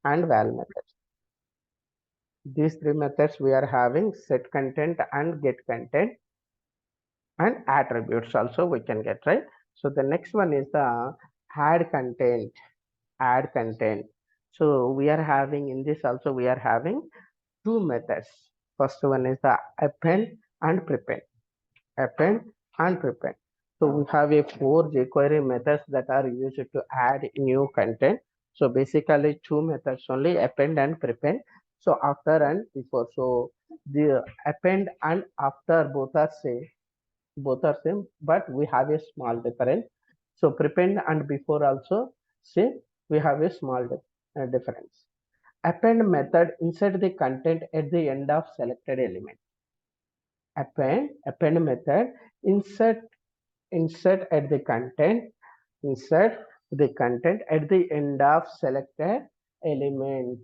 and val methods. These three methods we are having: set content and get content, and attributes also we can get, right? So the next one is the add content. Add content. So we are having in this also we are having two methods. First one is the append and prepend. Append and prepend. So we have a four jQuery methods that are used to add new content. So basically two methods only, append and prepend. So after and before. So the append and after both are same, but we have a small difference. So prepend and before also same, we have a small difference. Append method insert the content at the end of selected element. Append method insert insert at the content insert the content at the end of selected element.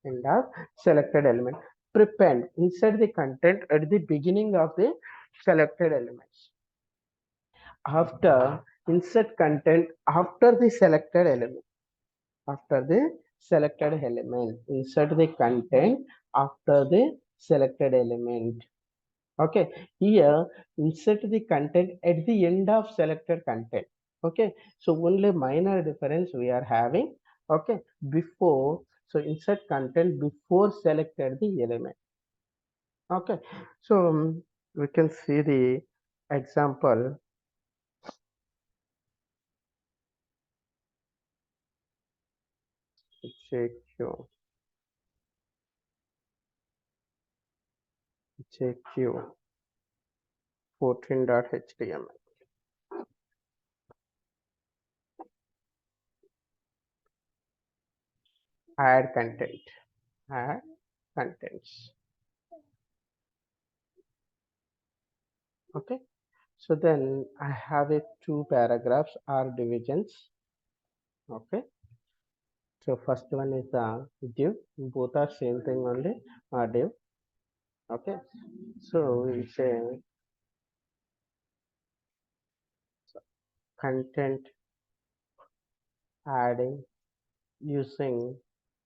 End of selected element. Prepend insert the content at the beginning of the selected elements. After insert content after the selected element. After the selected element, insert the content after the selected element. Okay, here insert the content at the end of selected content. Okay, so only minor difference we are having. Okay, before, so insert content before selected the element. Okay, so we can see the example. JQ JQ 14.html. Add content. Add contents. Okay, so then I have a two paragraphs or divisions. Okay, so first one is the div. Both are same thing only. Div. Okay, so we say content adding using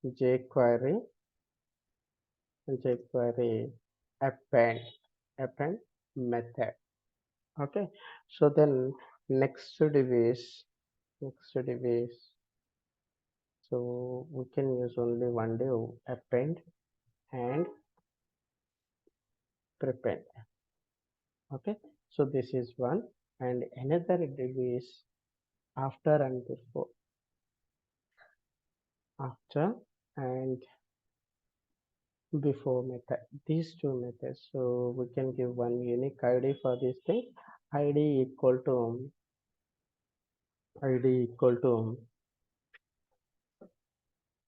jQuery append append method. Okay, so then next div is so we can use only one div, append and prepend. Okay, so this is one, and another div is after and before. After and before method, these two methods. So we can give one unique id for this thing. id equal to id equal to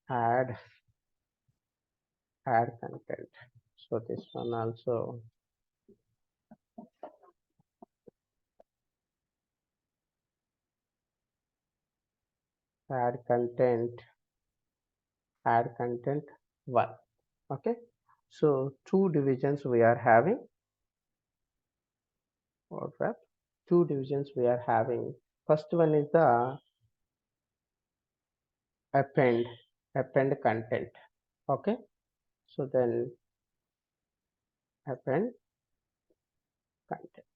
add add content. So this one also add content one. Okay, so two divisions we are having, or two divisions we are having. First one is the append content. Okay, so then append content.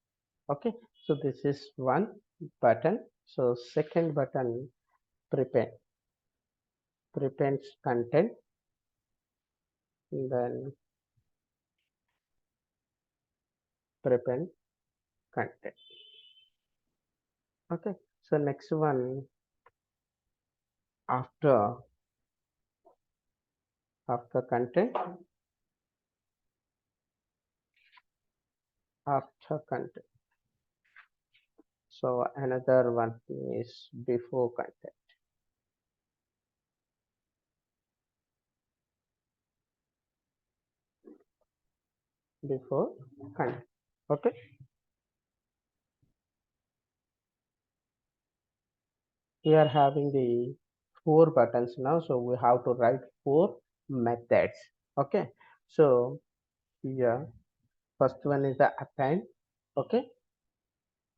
Okay, so this is one button. So second button, prepends content, then prepend content. Okay, so next one, after content, after content. So another one is before content. Before content. Okay, we are having the four buttons now, so we have to write four methods. Okay, so here first one is the append. Okay,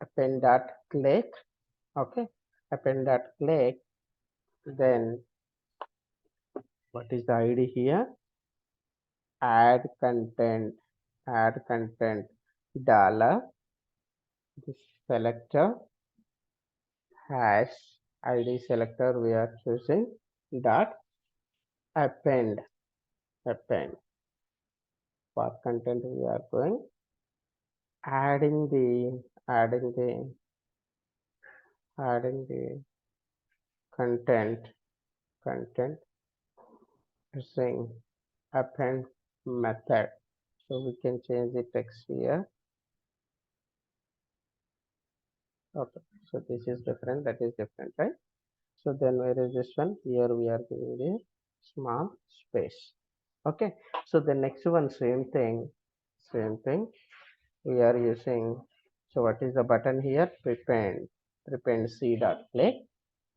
append dot click. Okay, append dot click, then What is the ID here? Add content, add content, dollar, this selector, hash, ID selector we are choosing, dot, append, append. For content we are going, adding the, adding the content, content using append method. So we can change the text here. Okay, so this is different, that is different, right? So then where is this one? Here we are giving the small space. Okay, so the next one, same thing. We are using, so what is the button here? Prepend, prepend c dot play.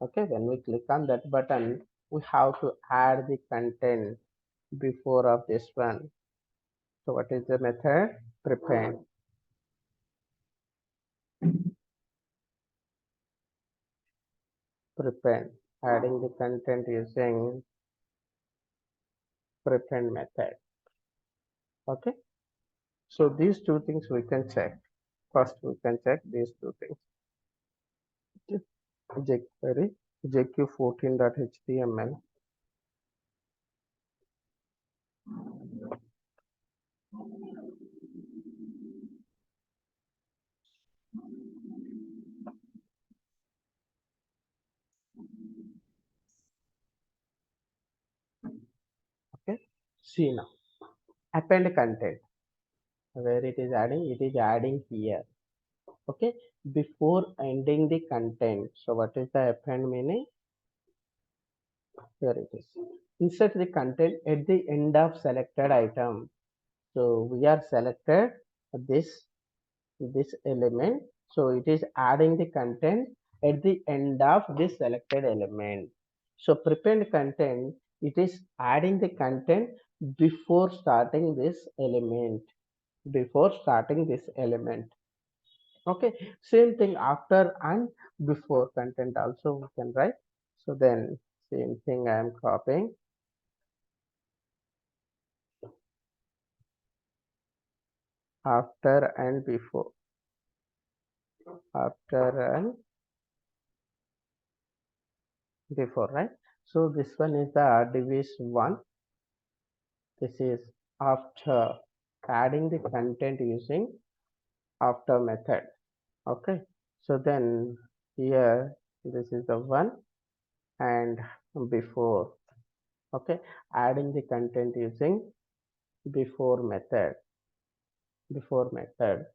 Okay, when we click on that button, we have to add the content before of this one. So what is the method? Prepend, prepend, adding the content using prepend method. Okay, so these two things we can check. First, we can check these two things. jQuery, jq14.html. Okay, see now, append content. Where it is adding here. Okay, before ending the content. So what is the append meaning? Here it is. Insert the content at the end of selected item. So we are selected this element. So it is adding the content at the end of this selected element. So prepend content, it is adding the content before starting this element. Before starting this element. Okay, same thing after and before content also we can write. So then same thing I am copying, after and before, after and before, right? So this one is the divis one. This is after, adding the content using after method. Okay, so then here this is the one and before. Okay, adding the content using before method, before method.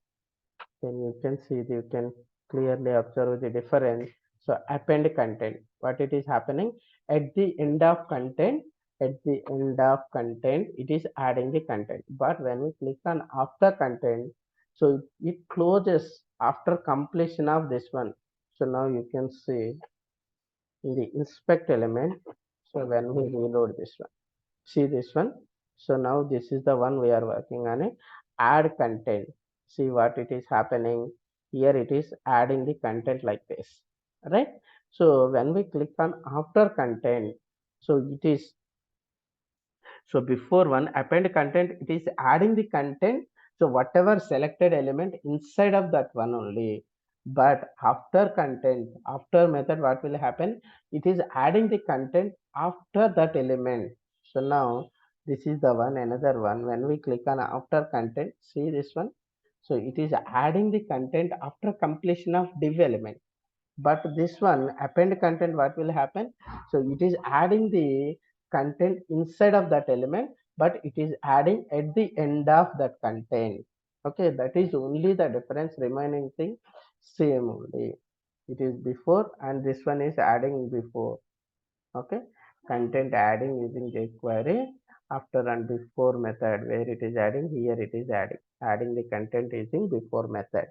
Then you can see, you can clearly observe the difference. So append content, what it is happening at the end of content, at the end of content it is adding the content, but when we click on after content, so it closes after completion of this one. So now you can see in the inspect element. So when we reload this one, see this one. So now this is the one we are working on it. Add content, see what it is happening here, it is adding the content like this, right? So when we click on after content, so it is, so before one append content, it is adding the content, so whatever selected element inside of that one only. But after content, after method, what will happen? It is adding the content after that element. So now this is the one, another one. When we click on after content, see this one. So it is adding the content after completion of div element. But this one append content, what will happen? So it is adding the content inside of that element, but it is adding at the end of that content. Okay, that is only the difference, remaining thing same only. It is before and this one is adding before. Okay, content adding using jQuery, after and before method, where it is adding, here it is adding the content using before method.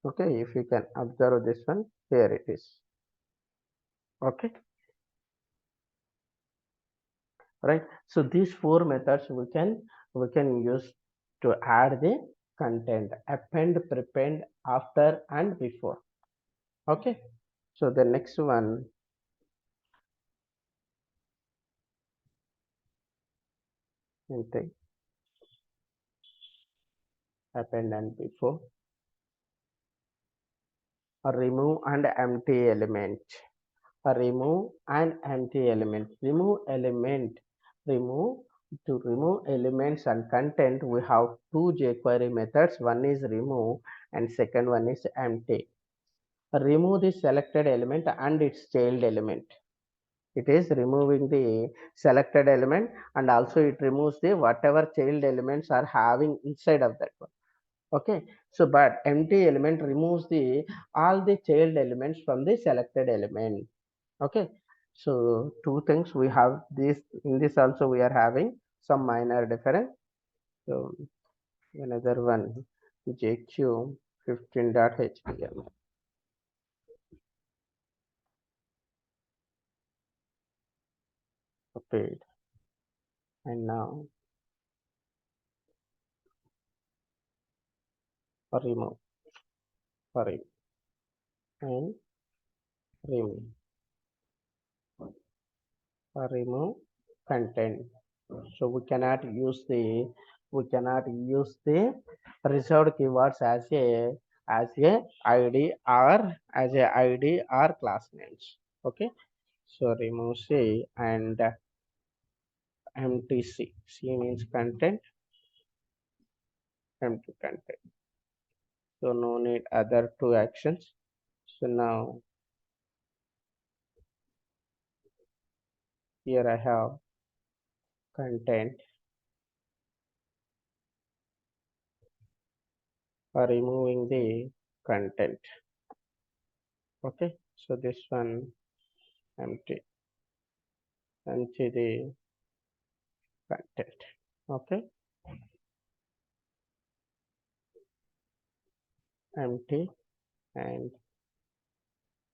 Okay, if you can observe this one, here it is. Okay, right? So these four methods we can use to add the content: append, prepend, after and before. Okay, so the next one, empty, append and before, remove and empty element, remove and empty element, remove element, remove. To remove elements and content, we have two jQuery methods. One is remove and second one is empty. Remove the selected element and its child element. It is removing the selected element, and also it removes the whatever child elements are having inside of that one. Okay, so but empty element removes the all the child elements from the selected element. Okay, so two things we have this. In this also we are having some minor difference. So another one, jq 15.html, paid, and now remove, sorry, and remove, remove content. So we cannot use the reserved keywords as a id or class names. Okay, so remove c and empty c means content, empty content. So no need other two actions. So now here I have content, removing the content. Okay, so this one empty, empty the content. Okay, empty and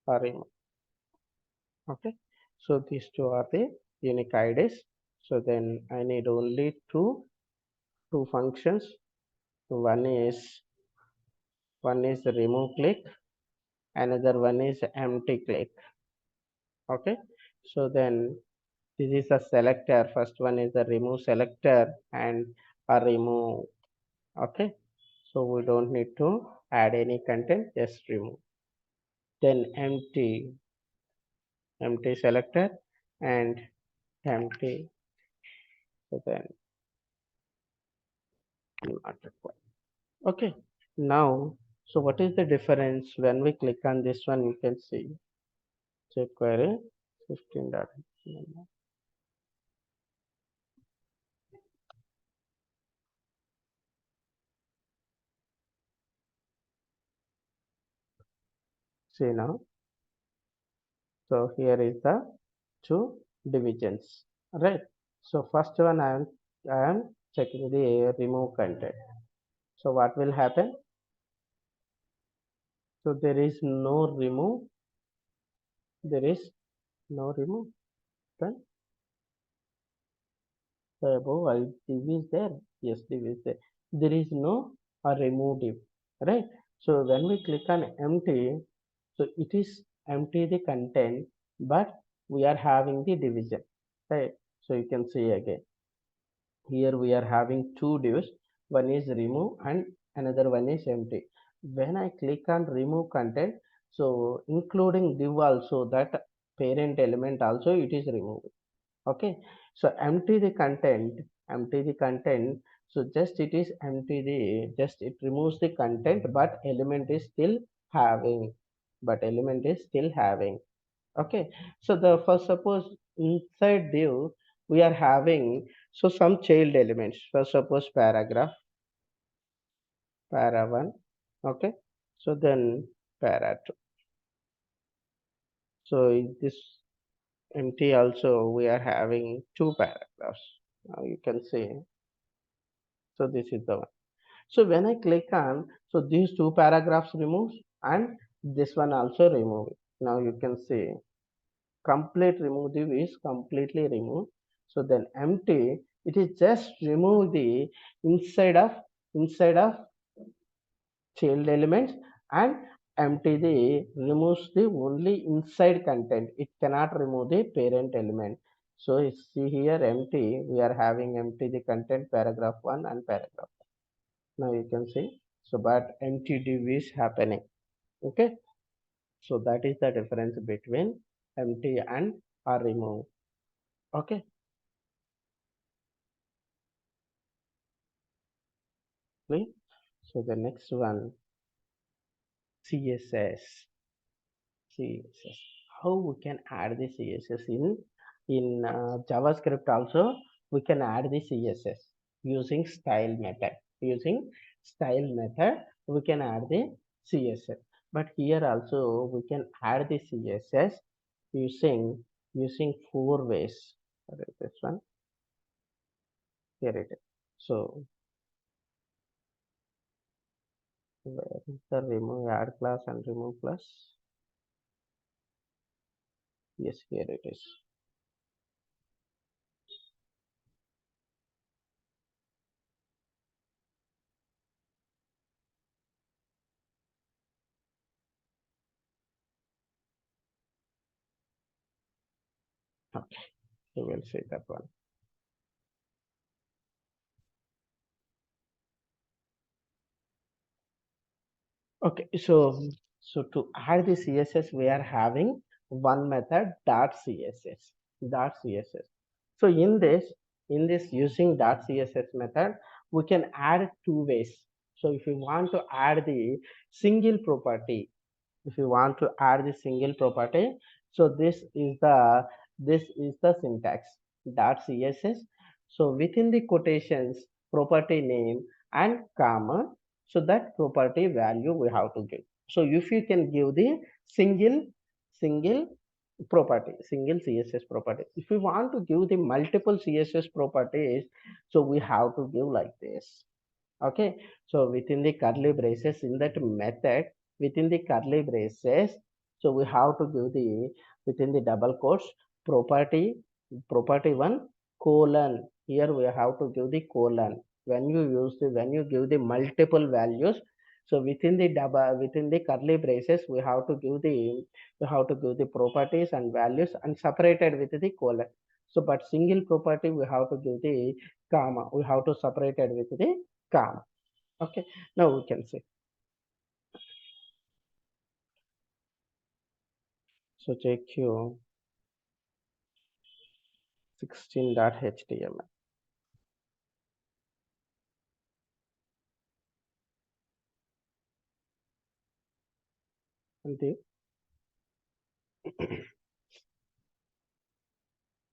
remove. Okay, so these two are the unique IDs. So then I need only two functions. One is remove click, another one is empty click. Okay, so then this is a selector. First one is the remove selector and a remove. Okay, so we don't need to add any content, just remove. Then empty selector and empty. So then not required. Okay, now, so what is the difference when we click on this one? You can see jQuery 15.html. See now, so here is the two divisions, right? So first one I am checking the remove content. So what will happen? So there is no remove, there is no remove. Then the above div is there. Yes, div is there. There is no remove div, right? So when we click on empty, so it is empty the content, but we are having the division, right? So you can see again, here we are having two divs. One is remove and another one is empty. When I click on remove content, so including div also, that parent element also it is removed. Okay, so empty the content. So just it is empty the, just it removes the content, but element is still having, okay. So the first, suppose inside div we are having, so some child elements. First suppose paragraph, para 1. Okay, so then para 2. So in this empty also we are having two paragraphs. Now you can see, so this is the one. So when I click on, so these two paragraphs removes and this one also remove. Now you can see complete remove div is completely removed. So then empty, it is just remove the inside of child elements, and empty the removes the only inside content. It cannot remove the parent element. So see here empty, we are having empty the content paragraph 1 and paragraph 2. Now you can see, so but empty div is happening. Okay, so that is the difference between empty and or remove. Okay, clear? So the next one, css. CSS. How we can add the CSS in JavaScript also? We can add the CSS using style method. Using style method, we can add the CSS. But here also we can add the CSS using four ways. What is this one? Here it is. So where is the remove add class and remove class? Yes, here it is. Okay, we will see that one. Okay, so to add the CSS, we are having one method dot CSS dot CSS. So in this using dot CSS method, we can add two ways. So if you want to add the single property, if you want to add the single property, so this is the syntax dot css. So within the quotations, property name and comma, so that property value we have to give. So if you can give the single property, single css property, if we want to give the multiple css properties, so we have to give like this. Okay, so within the curly braces in that method, within the curly braces, so we have to give the within the double quotes property property one colon. Here we have to give the colon. When you give the multiple values, so within the curly braces, we have to give the properties and values and separated with the colon. So but single property we have to give the comma. We have to separate it with the comma. Okay, now we can see. So JQ 16.html. And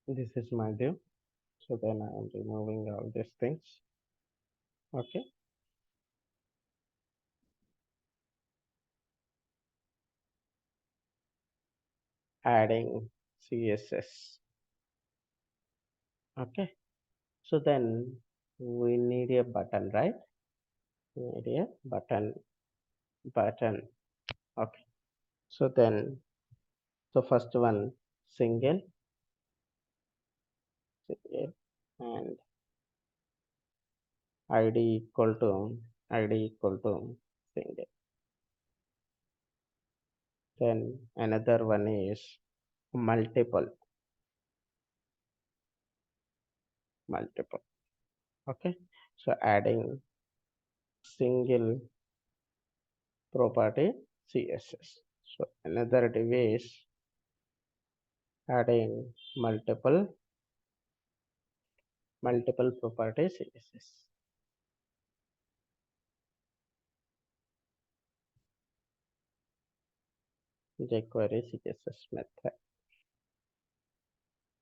this is my div. So then I am removing all these things. Okay, adding CSS. Okay, so then we need a button, right? We need a button. Okay, so then so first one single, single and ID equal to single. Then another one is multiple. Okay, so adding single property CSS. So another device adding multiple property CSS. jQuery CSS method.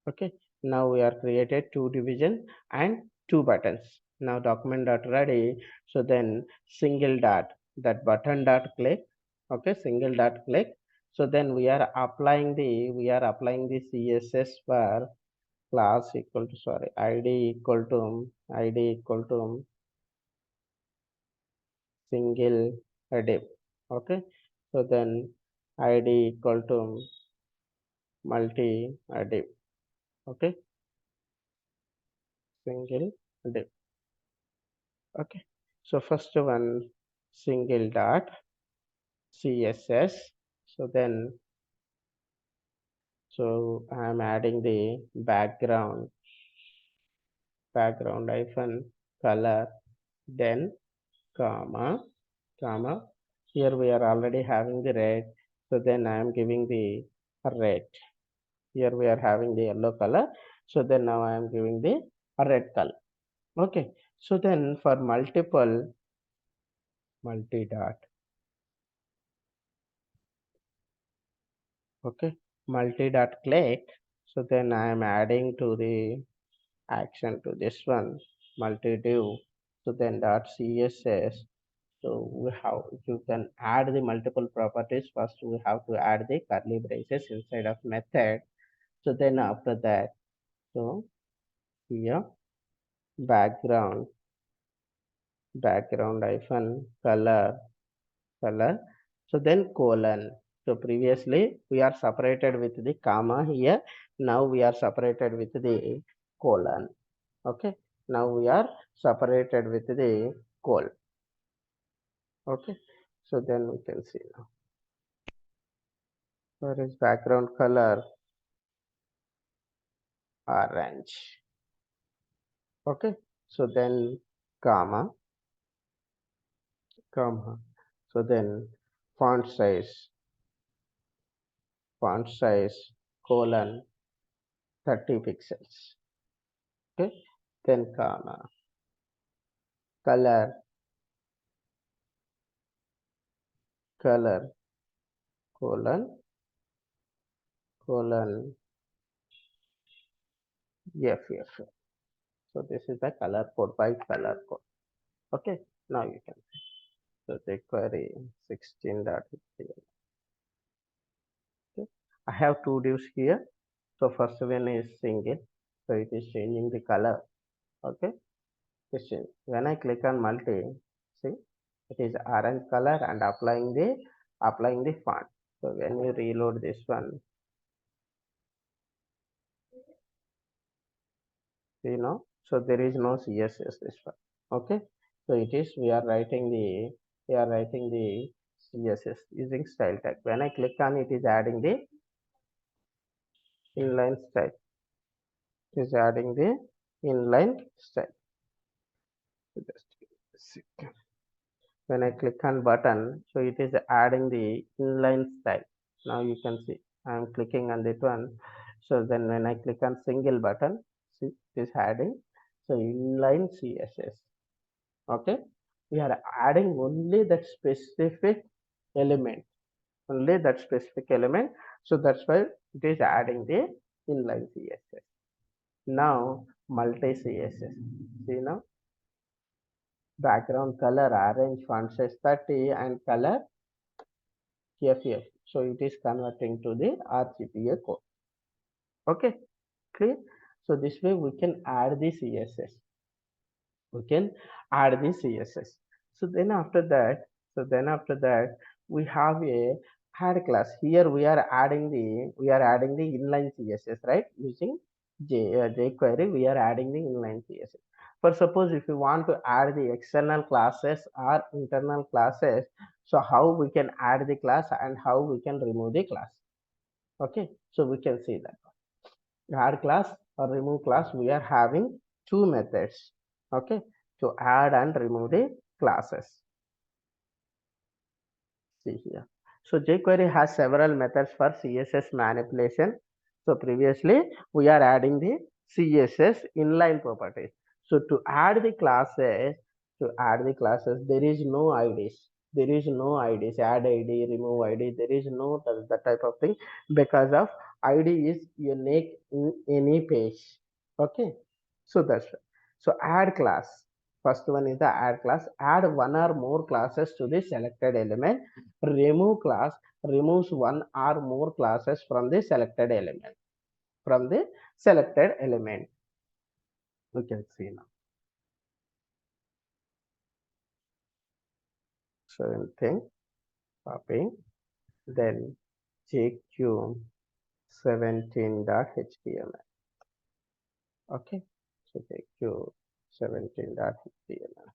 Okay, now we are created two division and two buttons. Now document dot ready. So then single dot, that button dot click. Okay, single dot click. So then we are applying the CSS for class equal to, sorry, id equal to single div. Okay, so then id equal to multi div. Okay, single div. Okay, so first one single dot css. So then So I'm adding the background hyphen color, then comma, comma. Here we are already having the red, so then I am giving the red. Here we are having the yellow color, so then now I am giving the red color. Okay, so then for multi dot, okay, multi dot click. So then I am adding to the action to this one, multi div. So then dot css. So we have, you can add the multiple properties. First we have to add the curly braces inside of method. So then after that, so here background, hyphen color. So then colon. So previously we are separated with the comma here. Now we are separated with the colon. Okay. Now we are separated with the col. Okay. So then we can see now. Where is background color? Orange. Okay. So then comma, comma. So then font size colon 30 pixels. Okay. Then comma, color, color colon colon ff. So this is the color code by color code. Okay, now you can see. So the query 16.html. Okay, I have two divs here. So first one is single, so it is changing the color. Okay, when I click on multi, see it is orange color and applying the font. So when you reload this one, you know, so there is no css this one. Okay, so it is, we are writing the css using style tag. When I click on it, is adding the inline style. It is adding the inline style. So just a second. When I click on button, so it is adding the inline style. Now you can see I am clicking on that one. So then when I click on single button, see it is adding so inline css. Okay, we are adding only that specific element, so that's why it is adding the inline css. Now multi css, see now, background color orange, font size 30 and color ff. So it is converting to the RGBA code. Okay, clear. So this way we can add the css, we can add the css. So then after that, we have a add class. Here we are adding the inline css, right? Using jQuery, we are adding the inline css. For suppose if you want to add the external classes or internal classes, so how we can add the class and how we can remove the class. Okay, so we can see that add class or remove class, we are having two methods. Okay, to add and remove the classes. See here, so jQuery has several methods for css manipulation. So previously we are adding the css inline properties. So to add the classes, there is no ids, add id, remove id, there is no that type of thing, because of id is unique in any page. Okay, so that's right. So add class, first one is the add class. Add one or more classes to the selected element. Remove class removes one or more classes from the selected element. We can see now. Same thing, copying, then jq17.html. Okay, so jq17.html.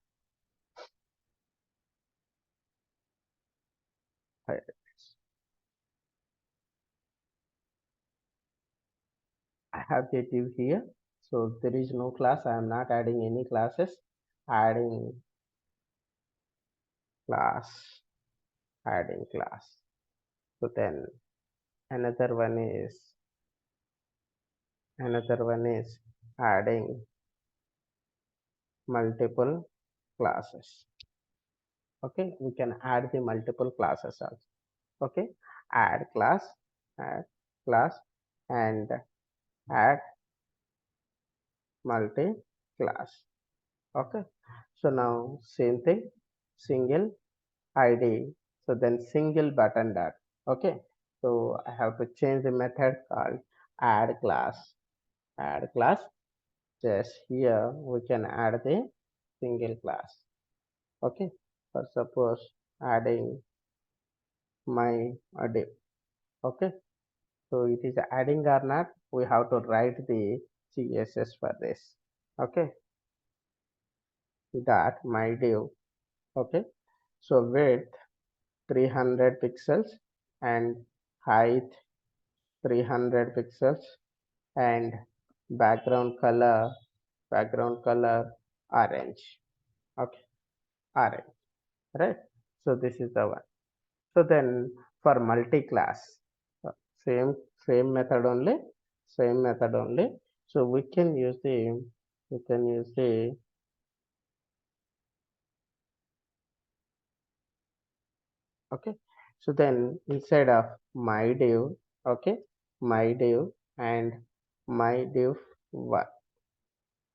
I have the div here. So there is no class. I am not adding any classes. Adding class, adding class. So then another one is adding multiple classes. Okay, we can add the multiple classes also. Okay, add class, add class, and add multi class. Okay, so now same thing, single id, so then single button dot. Okay, so I have to change the method called add class. Add class, just here we can add the single class. Okay, for suppose adding my div. Okay, so it is adding or not, we have to write the css for this. Okay, dot my div. Okay, so width 300 pixels and height 300 pixels and background color orange. Okay, orange, right? So this is the one. So then for multi-class, uh, same same method only, same method only. So we can use the okay. So then inside of my div, okay, my div and my div one.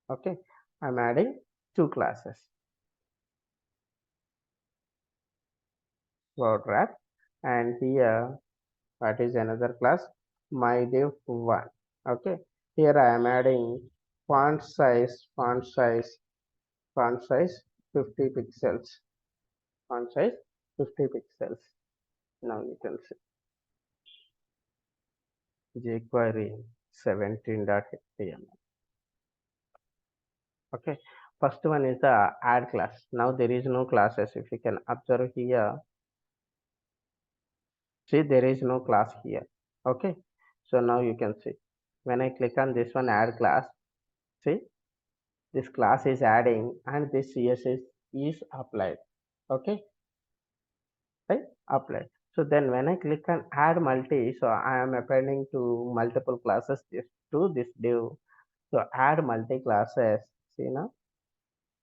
Okay, I'm adding two classes, word wrap, and here what is another class, my div one. Okay, here I am adding font size 50 pixels, font size 50 pixels. Now you can see jQuery 17.html. Okay, first one is the add class. Now there is no classes. If you can observe here, see there is no class here. Okay, so now you can see when I click on this one add class, see this class is adding and this css is applied. Okay, right, applied. So then when I click on add multi, so I am appending to multiple classes to this div. So add multi classes, see now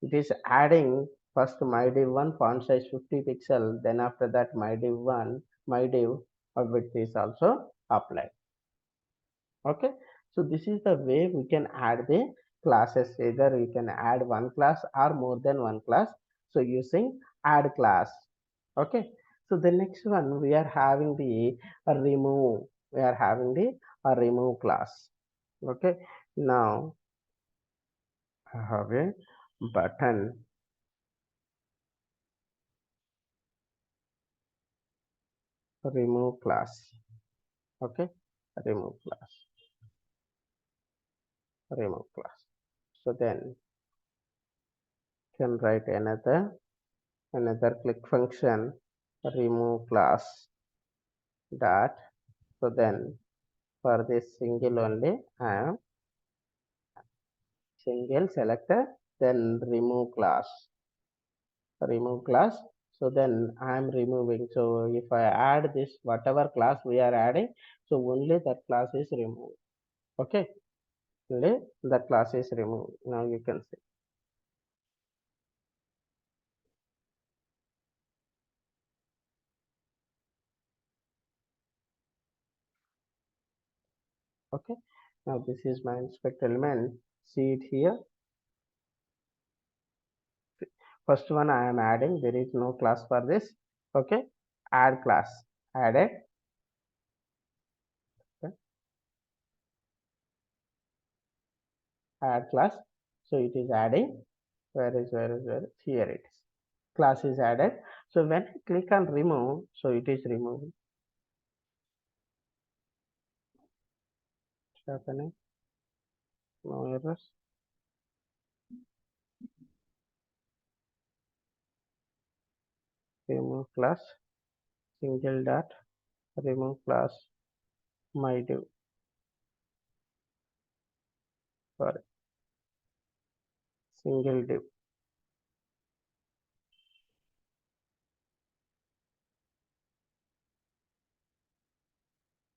it is adding first my div one font size 50 pixel, then after that my div one, my div width is also applied. Okay, so this is the way we can add the classes. Either we can add one class or more than one class, so using add class. Okay, so the next one we are having the remove, we are having the remove class. Okay, now I have a button remove class. Okay, remove class, remove class. So then can write another click function remove class dot. So then for this single only I am single selector, then remove class. So then I am removing. So if I add this whatever class we are adding, so only that class is removed. Okay, only that class is removed. Now you can see. Okay, now this is my inspect element. See it here. First one I am adding, there is no class for this. Okay, add class, added. Okay, add class. So it is adding. Where is here it is. Class is added. So when I click on remove, so it is removed. What's happening? No errors. Remove class, single dot, remove class, my div. sorry, single div.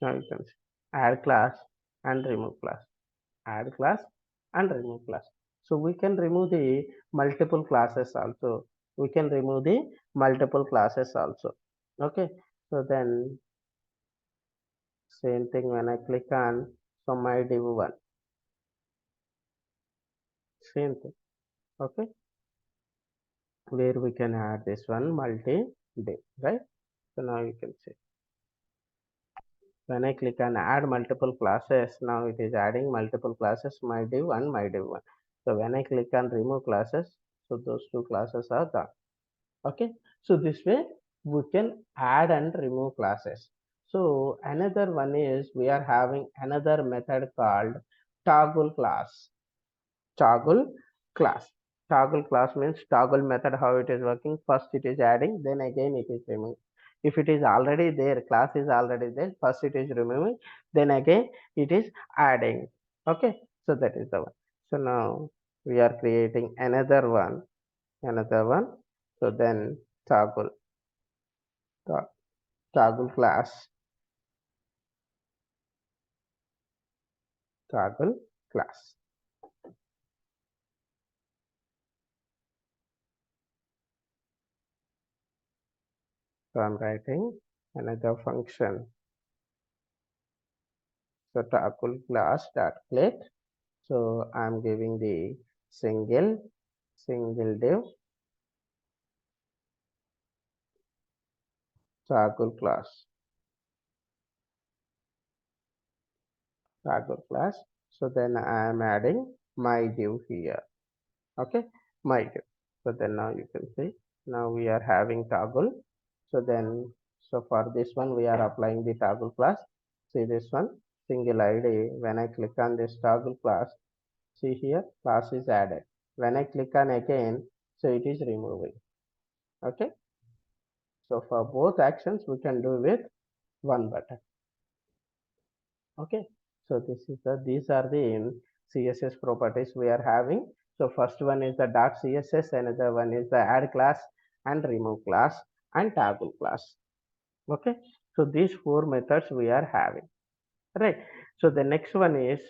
Now you can see add class and remove class, add class and remove class. So we can remove the multiple classes also. We can remove the multiple classes also. Okay. So then same thing when I click on so my div one, same thing. Okay. Where we can add this one multi div, right? So now you can see when I click on add multiple classes, now it is adding multiple classes, my div and my div one. So when I click on remove classes, so those two classes are gone. Okay. So this way we can add and remove classes. So another one is we are having another method called toggle class. Toggle class, toggle class means toggle method. How it is working? First it is adding, then again it is removing. If it is already there, class is already there, first it is removing, then again it is adding. Okay. So that is the one. So now we are creating another one, another one. So then toggle, toggle class, toggle class. So I'm writing another function. So toggle class dot click. So I'm giving the single div toggle class, toggle class. So then I'm adding my div here. Okay, my div. So then now you can see now we are having toggle. So then so for this one we are applying the toggle class. See this one single ID. When I click on this toggle class, see here class is added. When I click on again, so it is removing. Okay. So for both actions we can do with one button. Okay. So this is the these are the CSS properties we are having. So first one is the dot CSS, another one is the add class and remove class and toggle class. Okay. So these four methods we are having, right? So the next one is,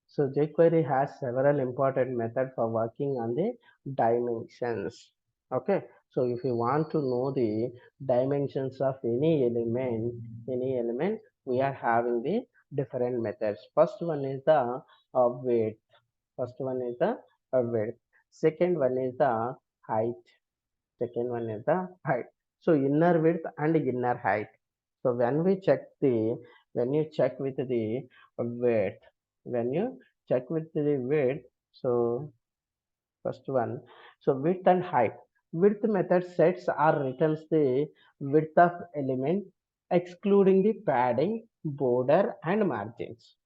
so jQuery has several important methods for working on the dimensions. Okay, so if you want to know the dimensions of any element, we are having the different methods. First one is the width. First one is the width. Second one is the height. Second one is the height. So inner width and inner height. So when you check with the width, when you check with the width, so first one, so width and height. Width method sets or returns the width of element excluding the padding, border and margins.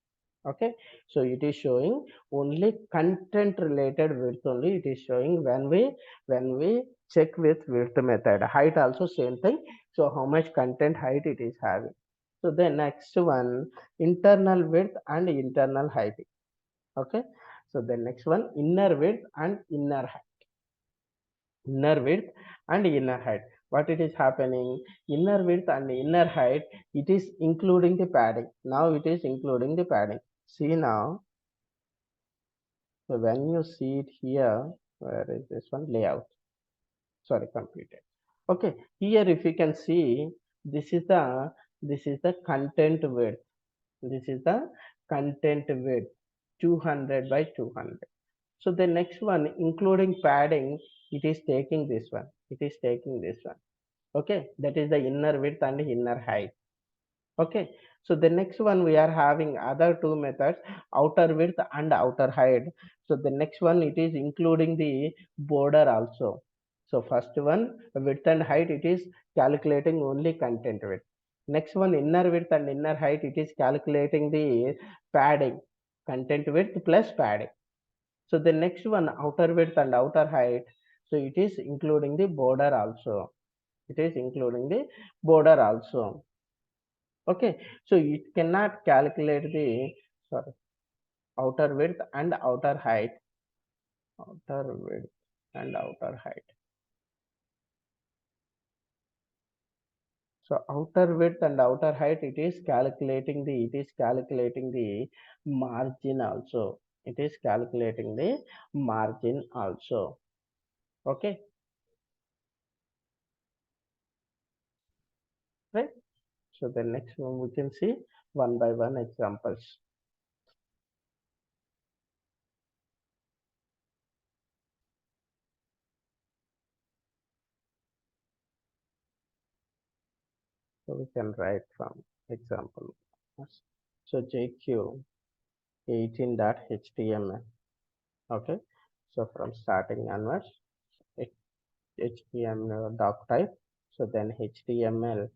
Okay. So it is showing only content related width only it is showing when we check with width method. Height also same thing. So how much content height it is having. So the next one, internal width and internal height. Okay. So the next one, inner width and inner width and inner height. What it is happening, inner width and inner height, it is including the padding. Now it is including the padding. See now. So when you see it here, where is this one? Layout. Sorry, completed. Okay, here if you can see, this is the content width. This is the content width, 200 by 200. So the next one, including padding, it is taking this one. It is taking this one. Okay, that is the inner width and inner height. Okay. So the next one we are having other two methods, outer width and outer height. So the next one it is including the border also. So first one, width and height, it is calculating only content width. Next one, inner width and inner height, it is calculating the padding, content width plus padding. So the next one, outer width and outer height, so it is including the border also. It is including the border also. Okay, so it cannot calculate the, sorry, outer width and outer height, outer width and outer height. So outer width and outer height, it is calculating the margin also. It is calculating the margin also. Okay, right? So the next one we can see one by one examples. So we can write from example. So JQ 18.html. Okay, so from starting onwards, HTML doc type, so then HTML,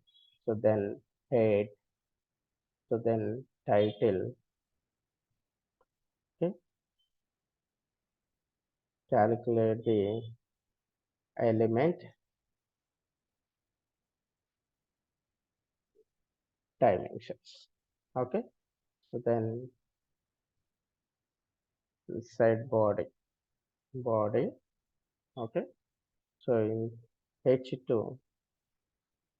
so then head, so then title. Okay, calculate the element dimensions. Okay, so then inside body. Okay, so in H2,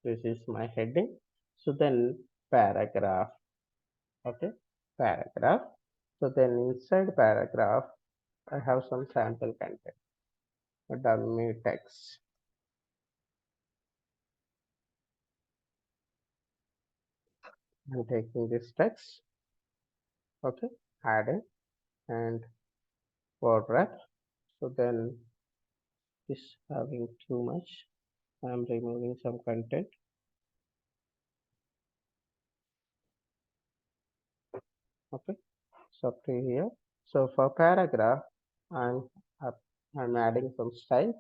this is my heading. So then paragraph. Okay, paragraph. So then inside paragraph, I have some sample content, a dummy text. I'm taking this text, okay, adding and word wrap. So then this having too much. I'm removing some content. Okay, so up to here. So for paragraph, I'm up, I'm adding some style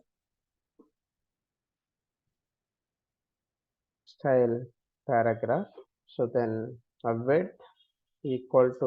paragraph. So then a width equal to